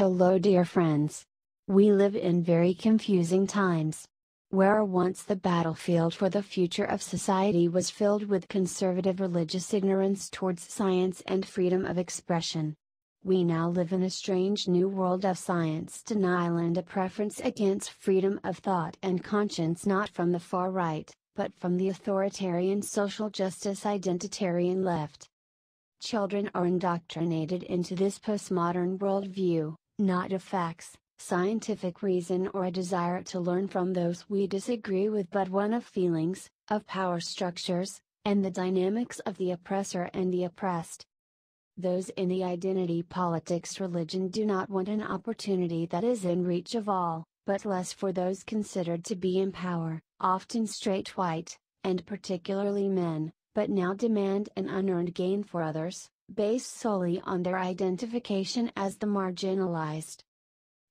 Hello dear friends. We live in very confusing times. Where once the battlefield for the future of society was filled with conservative religious ignorance towards science and freedom of expression, we now live in a strange new world of science denial and a preference against freedom of thought and conscience, not from the far right, but from the authoritarian social justice identitarian left. Children are indoctrinated into this postmodern worldview, not of facts, scientific reason, or a desire to learn from those we disagree with, but one of feelings, of power structures, and the dynamics of the oppressor and the oppressed. Those in the identity politics religion do not want an opportunity that is in reach of all, but less for those considered to be in power, often straight white, and particularly men, but now demand an unearned gain for others, based solely on their identification as the marginalized.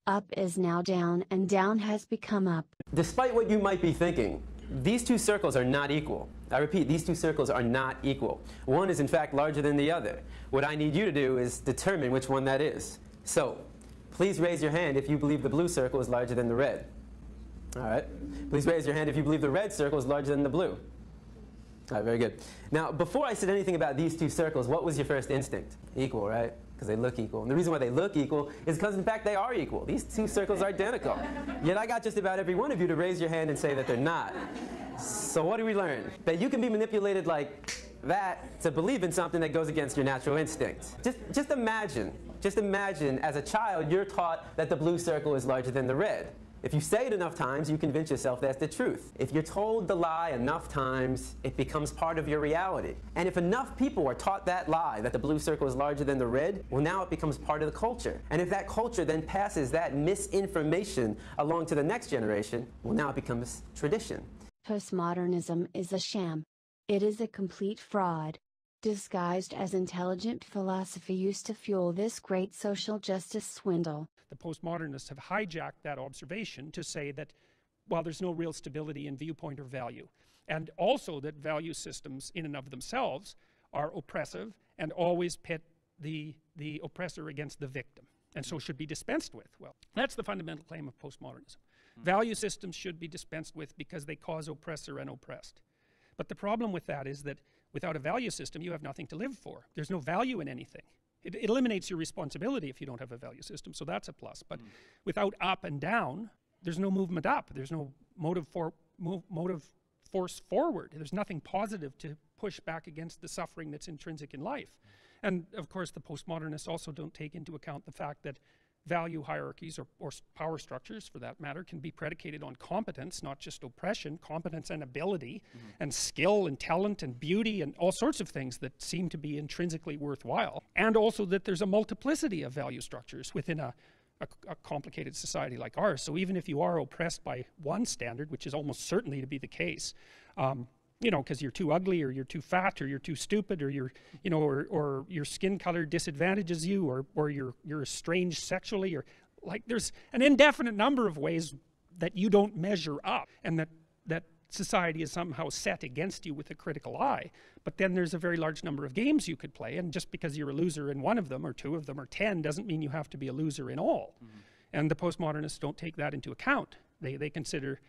Up is now down and down has become up. Despite what you might be thinking, these two circles are not equal. I repeat, these two circles are not equal. One is in fact larger than the other. What I need you to do is determine which one that is. So, please raise your hand if you believe the blue circle is larger than the red. All right. Please raise your hand if you believe the red circle is larger than the blue. All right, very good. Now, before I said anything about these two circles, what was your first instinct? Equal, right? Because they look equal. And the reason why they look equal is because, in fact, they are equal. These two circles are identical. Yet I got just about every one of you to raise your hand and say that they're not. So what do we learn? That you can be manipulated like that to believe in something that goes against your natural instincts. Just imagine as a child you're taught that the blue circle is larger than the red. If you say it enough times, you convince yourself that's the truth. If you're told the lie enough times, it becomes part of your reality. And if enough people are taught that lie, that the blue circle is larger than the red, well, now it becomes part of the culture. And if that culture then passes that misinformation along to the next generation, well, now it becomes tradition. Postmodernism is a sham. It is a complete fraud. Disguised as intelligent philosophy used to fuel this great social justice swindle. The postmodernists have hijacked that observation to say that, well, there's no real stability in viewpoint or value. And also that value systems in and of themselves are oppressive and always pit the oppressor against the victim, and so should be dispensed with. Well, that's the fundamental claim of postmodernism. Value systems should be dispensed with because they cause oppressor and oppressed. But the problem with that is that without a value system, you have nothing to live for. There's no value in anything. It eliminates your responsibility if you don't have a value system, so that's a plus. But without up and down, there's no movement up. There's no motive force forward. There's nothing positive to push back against the suffering that's intrinsic in life. And of course, the postmodernists also don't take into account the fact that value hierarchies, or power structures for that matter, can be predicated on competence, not just oppression, competence and ability, and skill and talent and beauty and all sorts of things that seem to be intrinsically worthwhile. And also that there's a multiplicity of value structures within a complicated society like ours. So even if you are oppressed by one standard, which is almost certainly to be the case, you know, because you're too ugly, or you're too fat, or you're too stupid, or you're, you know, or your skin color disadvantages you, or you're estranged sexually, or like there's an indefinite number of ways that you don't measure up, and that society is somehow set against you with a critical eye. But then there's a very large number of games you could play, and just because you're a loser in one of them, or two of them, or 10, doesn't mean you have to be a loser in all. And the postmodernists don't take that into account. They consider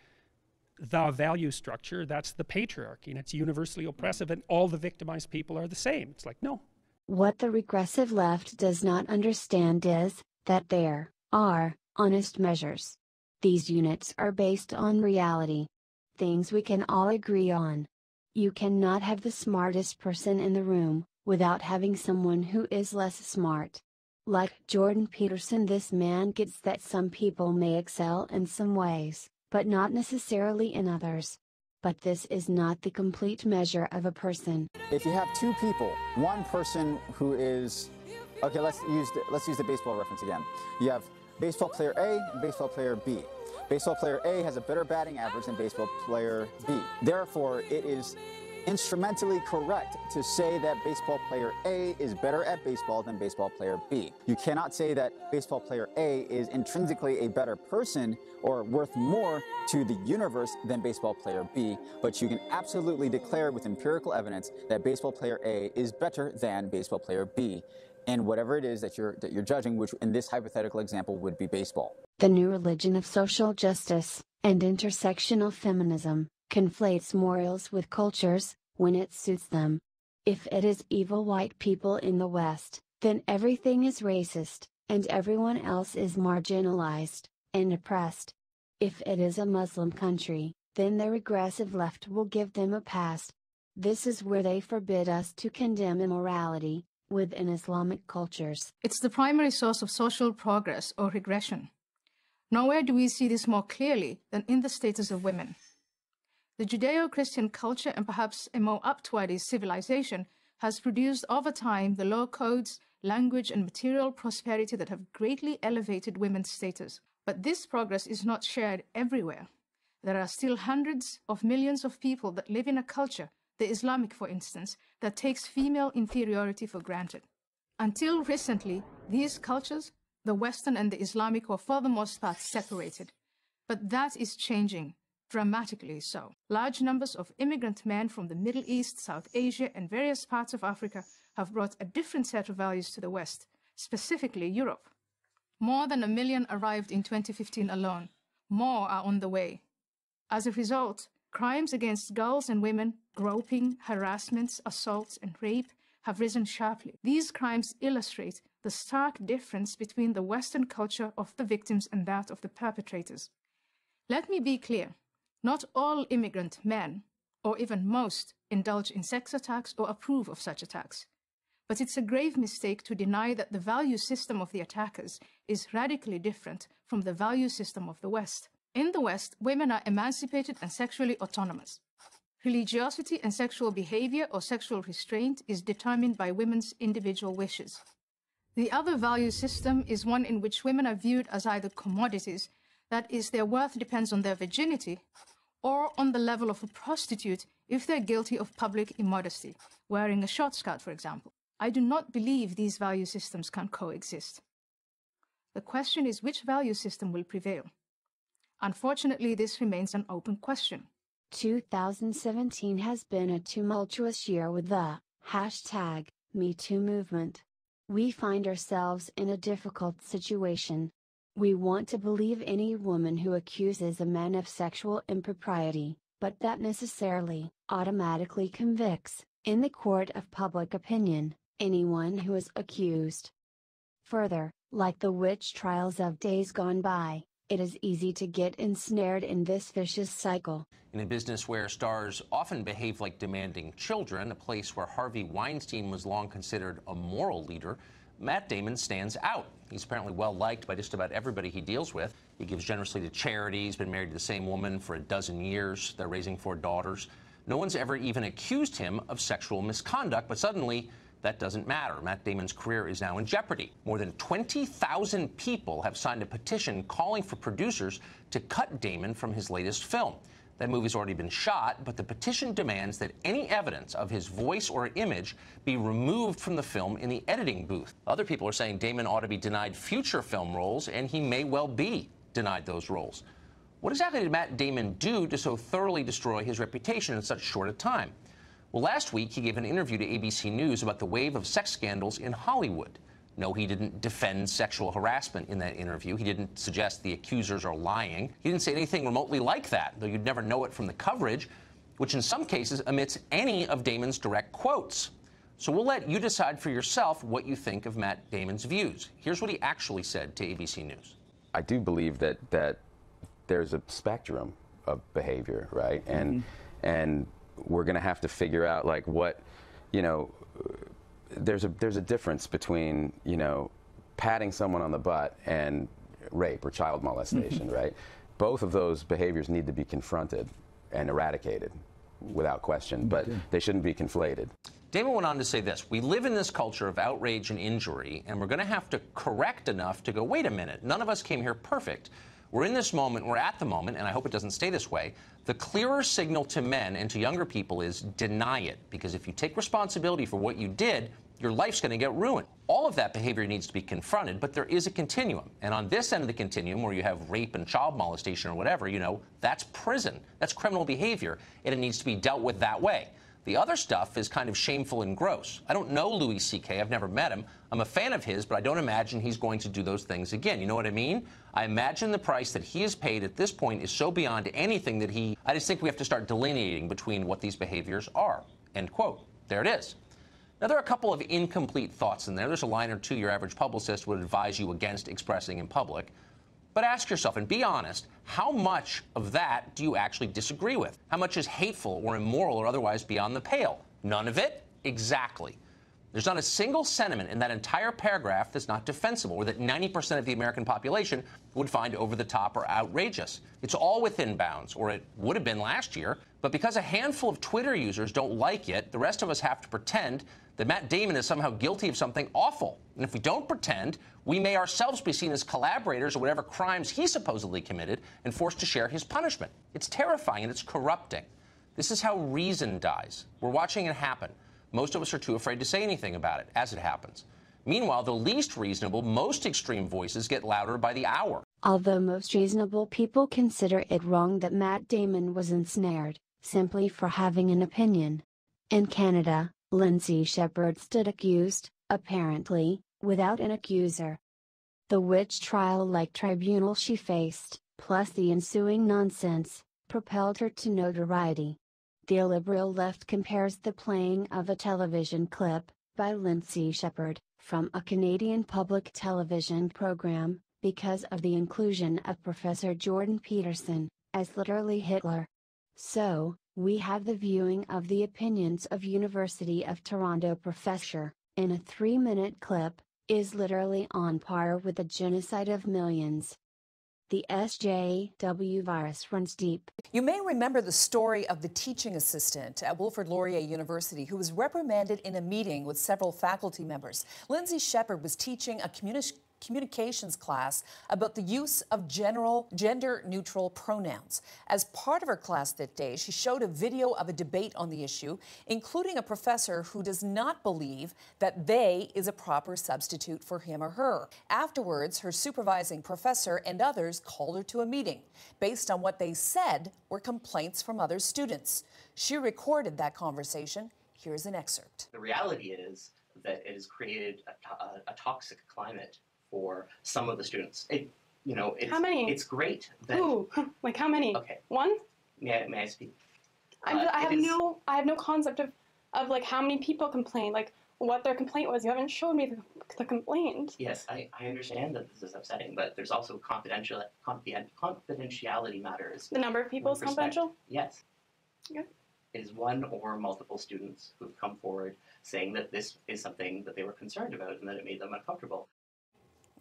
the value structure, that's the patriarchy, and it's universally oppressive, and all the victimized people are the same. It's like, no. What the regressive left does not understand is that there are honest measures. These units are based on reality. Things we can all agree on. You cannot have the smartest person in the room without having someone who is less smart. Like Jordan Peterson, this man gets that some people may excel in some ways, but not necessarily in others. But this is not the complete measure of a person. If you have two people, one person who is, okay, let's use the baseball reference again. You have baseball player A and baseball player B. Baseball player A has a better batting average than baseball player B. Therefore, it is instrumentally correct to say that baseball player A is better at baseball than baseball player B. You cannot say that baseball player A is intrinsically a better person or worth more to the universe than baseball player B, but you can absolutely declare with empirical evidence that baseball player A is better than baseball player B. in whatever it is that you're judging, which in this hypothetical example would be baseball. The new religion of social justice and intersectional feminism conflates morals with cultures when it suits them. If it is evil white people in the West, then everything is racist, and everyone else is marginalized and oppressed. If it is a Muslim country, then the regressive left will give them a pass. This is where they forbid us to condemn immorality within Islamic cultures. It's the primary source of social progress or regression. Nowhere do we see this more clearly than in the status of women. The Judeo-Christian culture, and perhaps a more upwardist civilization, has produced over time the law codes, language, and material prosperity that have greatly elevated women's status. But this progress is not shared everywhere. There are still hundreds of millions of people that live in a culture, the Islamic for instance, that takes female inferiority for granted. Until recently, these cultures, the Western and the Islamic, were for the most part separated. But that is changing, dramatically so. Large numbers of immigrant men from the Middle East, South Asia, and various parts of Africa have brought a different set of values to the West, specifically Europe. More than 1 million arrived in 2015 alone. More are on the way. As a result, crimes against girls and women, groping, harassments, assaults, and rape have risen sharply. These crimes illustrate the stark difference between the Western culture of the victims and that of the perpetrators. Let me be clear. Not all immigrant men, or even most, indulge in sex attacks or approve of such attacks. But it's a grave mistake to deny that the value system of the attackers is radically different from the value system of the West. In the West, women are emancipated and sexually autonomous. Religiosity and sexual behavior or sexual restraint is determined by women's individual wishes. The other value system is one in which women are viewed as either commodities, that is, their worth depends on their virginity, or on the level of a prostitute if they're guilty of public immodesty, wearing a short skirt, for example. I do not believe these value systems can coexist. The question is which value system will prevail. Unfortunately, this remains an open question. 2017 has been a tumultuous year with the #MeToo movement. We find ourselves in a difficult situation. We want to believe any woman who accuses a man of sexual impropriety, but that necessarily, automatically convicts, in the court of public opinion, anyone who is accused. Further, like the witch trials of days gone by, it is easy to get ensnared in this vicious cycle. In a business where stars often behave like demanding children, a place where Harvey Weinstein was long considered a moral leader, Matt Damon stands out. He's apparently well-liked by just about everybody he deals with. He gives generously to charity. He's been married to the same woman for 12 years. They're raising 4 daughters. No one's ever even accused him of sexual misconduct, but suddenly that doesn't matter. Matt Damon's career is now in jeopardy. More than 20,000 people have signed a petition calling for producers to cut Damon from his latest film. That movie's already been shot, but the petition demands that any evidence of his voice or image be removed from the film in the editing booth. Other people are saying Damon ought to be denied future film roles, and he may well be denied those roles. What exactly did Matt Damon do to so thoroughly destroy his reputation in such short a time? Well, last week he gave an interview to ABC News about the wave of sex scandals in Hollywood. No, he didn't defend sexual harassment in that interview. He didn't suggest the accusers are lying. He didn't say anything remotely like that, though you'd never know it from the coverage, which in some cases omits any of Damon's direct quotes. So we'll let you decide for yourself what you think of Matt Damon's views. Here's what he actually said to ABC News. I do believe that there's a spectrum of behavior, right? And we're going to have to figure out, like, what, you know, there's a difference between, you know, patting someone on the butt and rape or child molestation, right? Both of those behaviors need to be confronted and eradicated without question, but they shouldn't be conflated. Damon went on to say this: we live in this culture of outrage and injury, and we're going to have to correct enough to go, wait a minute, none of us came here perfect. We're in this moment, we're at the moment, and I hope it doesn't stay this way. The clearer signal to men and to younger people is deny it, because if you take responsibility for what you did, your life's going to get ruined. All of that behavior needs to be confronted, but there is a continuum. And on this end of the continuum, where you have rape and child molestation or whatever, you know, that's prison. That's criminal behavior, and it needs to be dealt with that way. The other stuff is kind of shameful and gross. I don't know Louis C.K. I've never met him. I'm a fan of his, but I don't imagine he's going to do those things again. You know what I mean? I imagine the price that he has paid at this point is so beyond anything that I just think we have to start delineating between what these behaviors are. End quote. There it is. Now, there are a couple of incomplete thoughts in there. There's a line or two your average publicist would advise you against expressing in public. But ask yourself, and be honest, how much of that do you actually disagree with? How much is hateful or immoral or otherwise beyond the pale? None of it? Exactly. There's not a single sentiment in that entire paragraph that's not defensible or that 90% of the American population would find over the top or outrageous. It's all within bounds, or it would have been last year. But because a handful of Twitter users don't like it, the rest of us have to pretend that Matt Damon is somehow guilty of something awful. And if we don't pretend, we may ourselves be seen as collaborators of whatever crimes he supposedly committed and forced to share his punishment. It's terrifying and it's corrupting. This is how reason dies. We're watching it happen. Most of us are too afraid to say anything about it as it happens. Meanwhile, the least reasonable, most extreme voices get louder by the hour. Although most reasonable people consider it wrong that Matt Damon was ensnared, simply for having an opinion. In Canada, Lindsay Shepherd stood accused, apparently, without an accuser. The witch trial-like tribunal she faced, plus the ensuing nonsense, propelled her to notoriety. The illiberal left compares the playing of a television clip, by Lindsay Shepherd, from a Canadian public television program, because of the inclusion of Professor Jordan Peterson, as literally Hitler. So, we have the viewing of the opinions of University of Toronto professor, in a 3-minute clip, is literally on par with the genocide of millions. The SJW virus runs deep. You may remember the story of the teaching assistant at Wilfrid Laurier University who was reprimanded in a meeting with several faculty members. Lindsay Shepherd was teaching a communications class about the use of gender-neutral pronouns. As part of her class that day, she showed a video of a debate on the issue, including a professor who does not believe that they is a proper substitute for him or her. Afterwards, her supervising professor and others called her to a meeting. Based on what they said were complaints from other students. She recorded that conversation. Here's an excerpt. The reality is that it has created a toxic climate for some of the students. How many? It's great that. Ooh, like how many? Okay. One? May I speak? I have no concept of like how many people complained, like what their complaint was. You haven't showed me the complaint. Yes, I understand that this is upsetting, but there's also confidentiality matters. The number of people is confidential? Yes. Okay. It is one or multiple students who've come forward saying that this is something that they were concerned about and that it made them uncomfortable.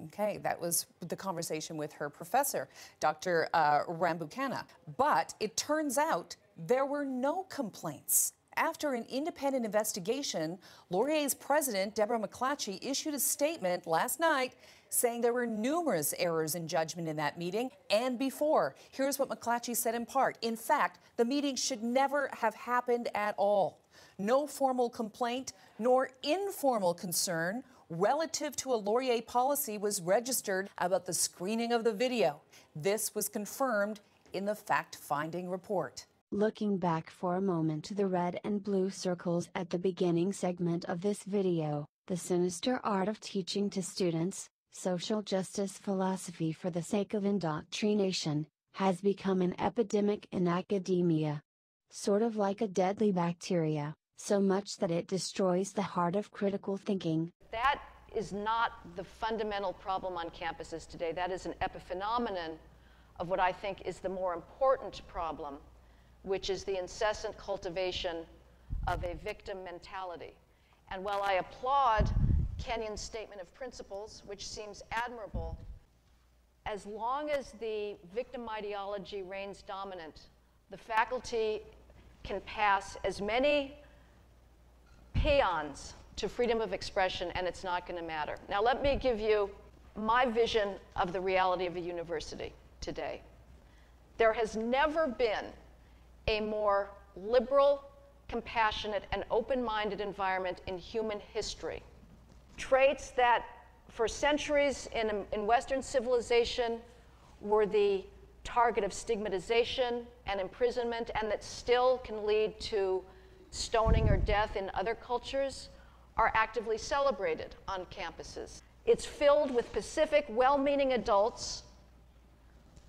Okay, that was the conversation with her professor, Dr. Rambukkana. But it turns out there were no complaints. After an independent investigation, Laurier's president, Deborah McClatchy, issued a statement last night saying there were numerous errors in judgment in that meeting and before. Here's what McClatchy said in part. In fact, the meeting should never have happened at all. No formal complaint nor informal concern relative to a Laurier policy was registered about the screening of the video. This was confirmed in the fact-finding report. Looking back for a moment to the red and blue circles at the beginning segment of this video, the sinister art of teaching to students, social justice philosophy for the sake of indoctrination, has become an epidemic in academia. Sort of like a deadly bacteria, so much that it destroys the heart of critical thinking. That is not the fundamental problem on campuses today. That is an epiphenomenon of what I think is the more important problem, which is the incessant cultivation of a victim mentality. And while I applaud Kenyon's statement of principles, which seems admirable, as long as the victim ideology reigns dominant, the faculty can pass as many paeans to freedom of expression, and it's not going to matter. Now, let me give you my vision of the reality of a university today. There has never been a more liberal, compassionate, and open-minded environment in human history. Traits that, for centuries in Western civilization, were the target of stigmatization and imprisonment, and that still can lead to stoning or death in other cultures are actively celebrated on campuses. It's filled with pacific, well-meaning adults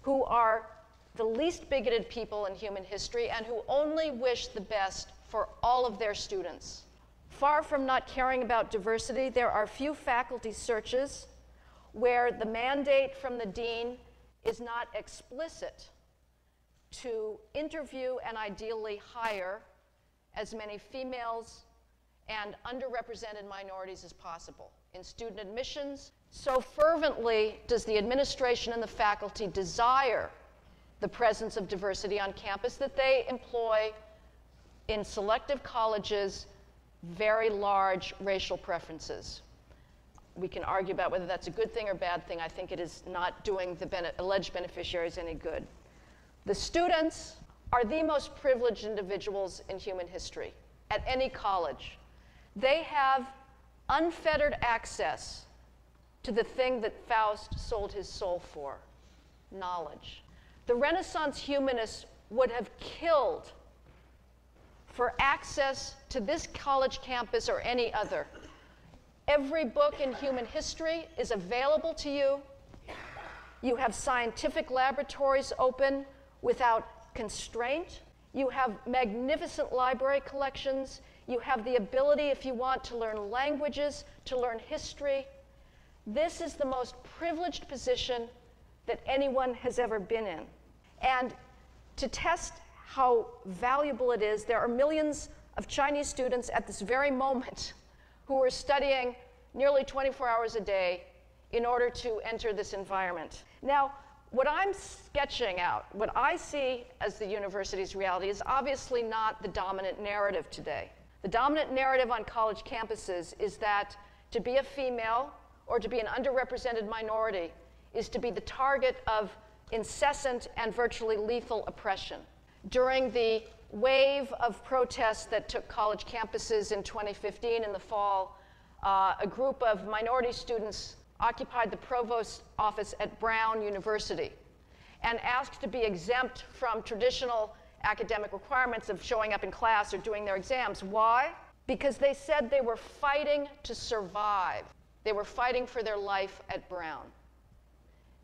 who are the least bigoted people in human history and who only wish the best for all of their students. Far from not caring about diversity, there are few faculty searches where the mandate from the dean is not explicit to interview and ideally hire as many females and underrepresented minorities as possible in student admissions. So fervently does the administration and the faculty desire the presence of diversity on campus that they employ in selective colleges very large racial preferences. We can argue about whether that's a good thing or bad thing. I think it is not doing the alleged beneficiaries any good. The students are the most privileged individuals in human history at any college. They have unfettered access to the thing that Faust sold his soul for, knowledge. The Renaissance humanists would have killed for access to this college campus or any other. Every book in human history is available to you. You have scientific laboratories open without constraint. You have magnificent library collections. You have the ability, if you want, to learn languages, to learn history. This is the most privileged position that anyone has ever been in. And to test how valuable it is, there are millions of Chinese students at this very moment who are studying nearly 24 hours a day in order to enter this environment. Now, what I'm sketching out, what I see as the university's reality, is obviously not the dominant narrative today. The dominant narrative on college campuses is that to be a female or to be an underrepresented minority is to be the target of incessant and virtually lethal oppression. During the wave of protests that took college campuses in 2015 in the fall, a group of minority students occupied the provost's office at Brown University and asked to be exempt from traditional academic requirements of showing up in class or doing their exams. Why? Because they said they were fighting to survive. They were fighting for their life at Brown.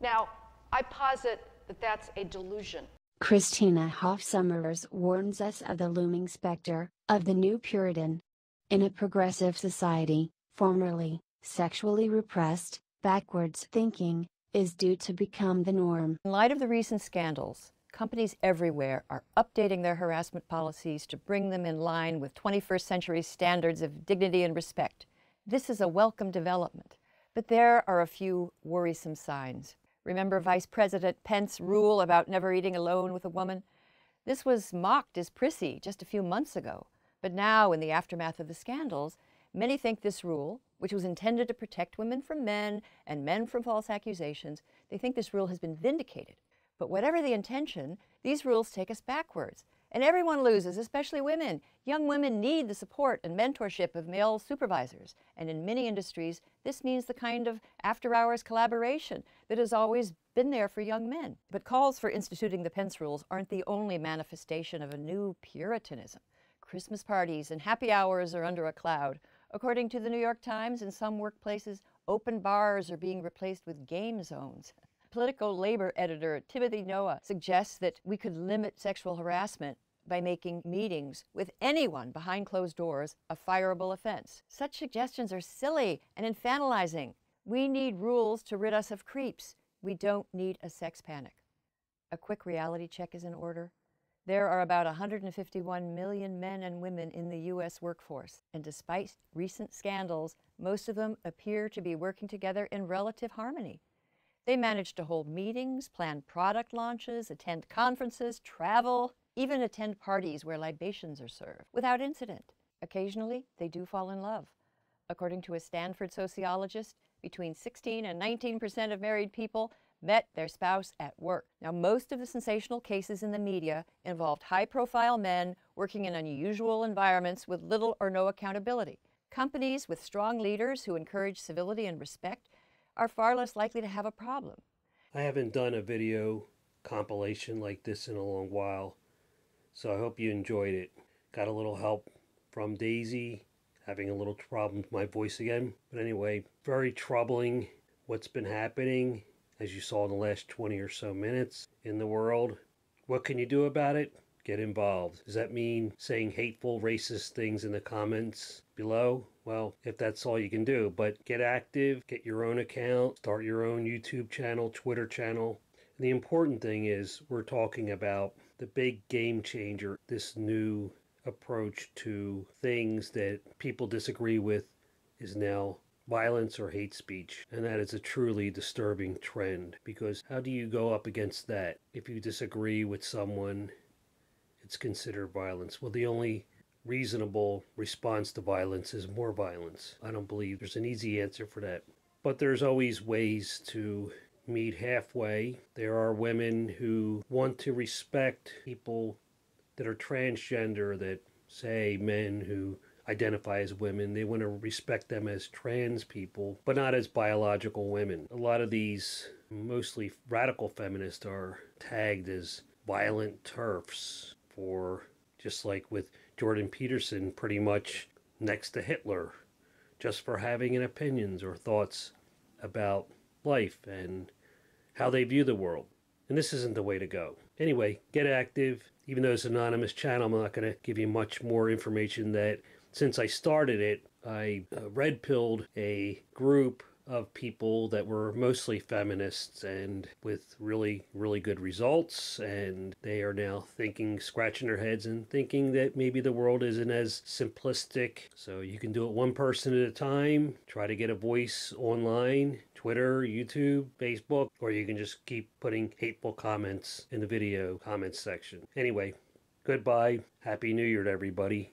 Now, I posit that that's a delusion. Christina Hoff-Sommers warns us of the looming specter of the new Puritan. In a progressive society, formerly sexually repressed, backwards thinking is due to become the norm. In light of the recent scandals, companies everywhere are updating their harassment policies to bring them in line with 21st century standards of dignity and respect. This is a welcome development, but there are a few worrisome signs. Remember Vice President Pence's rule about never eating alone with a woman? This was mocked as prissy just a few months ago, but now in the aftermath of the scandals, many think this rule, which was intended to protect women from men and men from false accusations, they think this rule has been vindicated. But whatever the intention, these rules take us backwards. And everyone loses, especially women. Young women need the support and mentorship of male supervisors. And in many industries, this means the kind of after-hours collaboration that has always been there for young men. But calls for instituting the Pence rules aren't the only manifestation of a new Puritanism. Christmas parties and happy hours are under a cloud. According to the New York Times, in some workplaces, open bars are being replaced with game zones. Political labor editor Timothy Noah suggests that we could limit sexual harassment by making meetings with anyone behind closed doors a fireable offense. Such suggestions are silly and infantilizing. We need rules to rid us of creeps. We don't need a sex panic. A quick reality check is in order. There are about 151 million men and women in the U.S. workforce, and despite recent scandals, most of them appear to be working together in relative harmony. They manage to hold meetings, plan product launches, attend conferences, travel, even attend parties where libations are served, without incident. Occasionally, they do fall in love. According to a Stanford sociologist, between 16 and 19% of married people met their spouse at work. Now, most of the sensational cases in the media involved high-profile men working in unusual environments with little or no accountability. Companies with strong leaders who encourage civility and respect are far less likely to have a problem. I haven't done a video compilation like this in a long while, so I hope you enjoyed it. Got a little help from Daisy, having a little problem with my voice again. But anyway, very troubling what's been happening, as you saw in the last 20 or so minutes in the world. What can you do about it? Get involved. Does that mean saying hateful, racist things in the comments below? Well, if that's all you can do, but get active, get your own account, start your own YouTube channel, Twitter channel. And the important thing is we're talking about the big game changer, this new approach to things that people disagree with is now violence or hate speech. And that is a truly disturbing trend, because how do you go up against that? If you disagree with someone, it's considered violence. Well, the only reasonable response to violence is more violence. I don't believe there's an easy answer for that. But there's always ways to meet halfway. There are women who want to respect people that are transgender, that say men who identify as women. They want to respect them as trans people, but not as biological women. A lot of these, mostly radical feminists, are tagged as violent TERFs, for, just like with Jordan Peterson, pretty much next to Hitler, just for having an opinions or thoughts about life and how they view the world. And this isn't the way to go. Anyway, get active. Even though it's an anonymous channel, I'm not going to give you much more information. That since I started it, I red-pilled a group of people that were mostly feminists, and with really, really good results. And they are now thinking, scratching their heads and thinking that maybe the world isn't as simplistic. So you can do it one person at a time. Try to get a voice online, Twitter, YouTube, Facebook, or you can just keep putting hateful comments in the video comments section. Anyway, goodbye. Happy New Year to everybody.